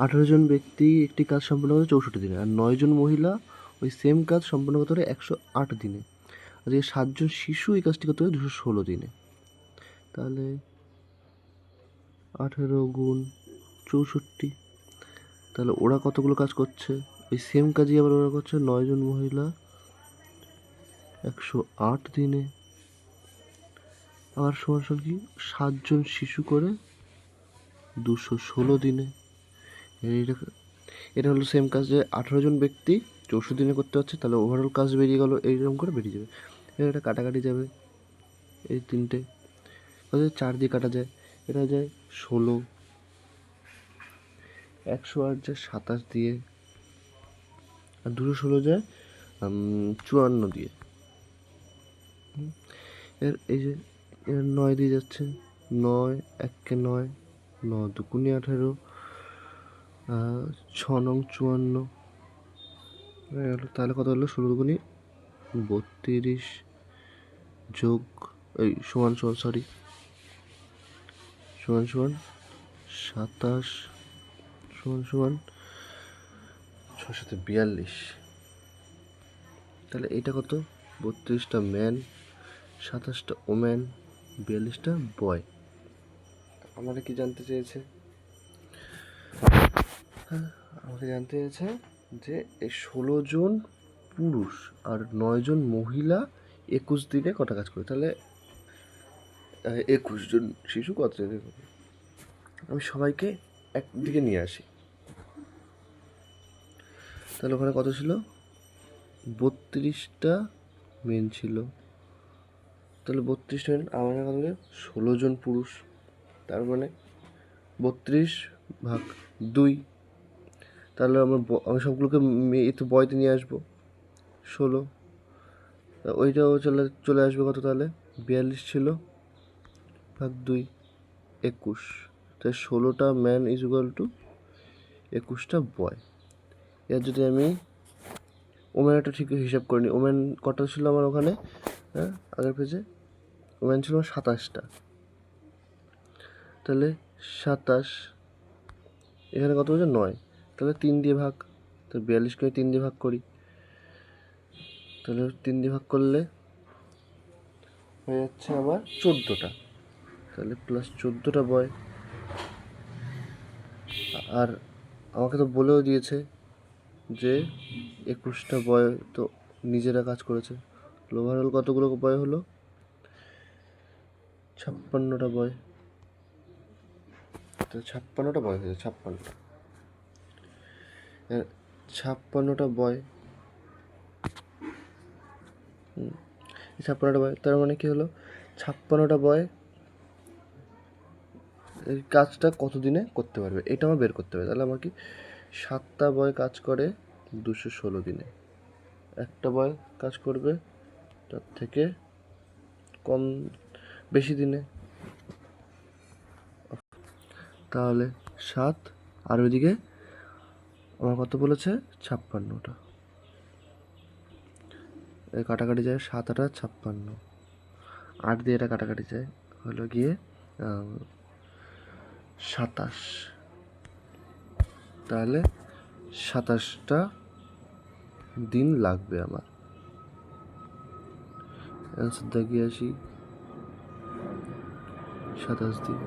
18 জন ব্যক্তি একটি কাজ সম্পন্ন করে 64 দিনে, আর 9 জন মহিলা ওই সেম কাজ সম্পন্ন করতে পারে 108 দিনে, আর এই 7 জন শিশু এই কাজটি করতে পারে 216 দিনে। তাহলে 18 গুণ 64, তাহলে ওরা কতগুলো কাজ করছে? এই সেম কাজই আবার ওরা করছে 9 জন মহিলা 108 দিনে, আবার সমান কি 7 জন শিশু করে 216 দিনে। এটা এটা হলো সেম কাজ, যে 18 জন ব্যক্তি 64 দিনে করতে হচ্ছে, তাহলে ওভারঅল কাজ বেরিয়ে গেল, এইরকম করে বেরিয়ে যাবে। এবার এটা কাটাকাটি যাবে, এই তিনটে 4 দিয়ে কাটা যায়, এটা যায় 16, 108 যায় 27 দিয়ে, আর 216 যায় 54 দিয়ে। এর এই যে এর 9 দিয়ে যাচ্ছে, 9 1 9, 9 2 18, 6 নং 54, তাহলে কত হলো? 16 দুগুণি 32 যোগ এই সমান 27 সমান 6 42। তাহলে এটা কত? 32টা ম্যান, 27টা ওম্যান, 42টা বয়। আমাকে কি জানতে চেয়েছে? আমাকে জানতে চেয়েছে যে এই 16 জন পুরুষ আর 9 জন মহিলা 21 দিনে কটা কাজ করে। তাহলে 21 জন শিশু কত দিনে করবে? আমি সবাইকে একদিকে নিয়ে আসি। তাহলে ওখানে কত ছিল? 32টা মেন ছিল, তাহলে 32টা মেন, আমার কত? 16 জন পুরুষ, তার মানে 32/2। তাহলে আমি সবগুলোকে একটু বয়তে নিয়ে আসবো 16, ওইটাও চলে আসবে কত? তাহলে 42 ছিল ভাগ 2, 21। তাই 16টা ম্যান ইজ ইকুয়াল টু 21টা বয়। এর যদি আমি ওমেনটা ঠিক হিসাব করে নিই, ওমেন কটা ছিল আমার ওখানে? হ্যাঁ, আগের পেজে ওমেন ছিল 27টা, তাহলে 27, এখানে কত হচ্ছে? 9, তাহলে 3 দিয়ে ভাগ, তো 42কে 3 দিয়ে ভাগ করি, তাহলে 3 দিয়ে ভাগ করলে হয়ে যাচ্ছে আমার 14টা, তাহলে প্লাস 14টা বয়। আর আমাকে তো বলেও দিয়েছে যে 21টা বয় তো নিজেরা কাজ করেছে। ওভারঅল কতগুলো বয় হলো? 56টা বয়, তো 56টা বয় হয়েছে, 56টা বয়, 56টা বয়, তার মানে কি হলো? 56টা বয় এই কাজটা কত দিনে করতে পারবে এটা আমার বের করতে হবে। তাহলে আমার কি 7টা বয় কাজ করে 216 দিনে, একটা বয় কাজ করবে তার থেকে বেশি দিনে, তাহলে 7, আর ওইদিকে আমার কত বলেছে? 56টা, কাটাকাটি যায়, 7 8 56, 8 দিয়ে এটা কাটাকাটি যায়, হলো গিয়ে 27, তাহলে 27টা দিন লাগবে আমার। অ্যান্সার দেখিয়ে আসি, 27 দিন।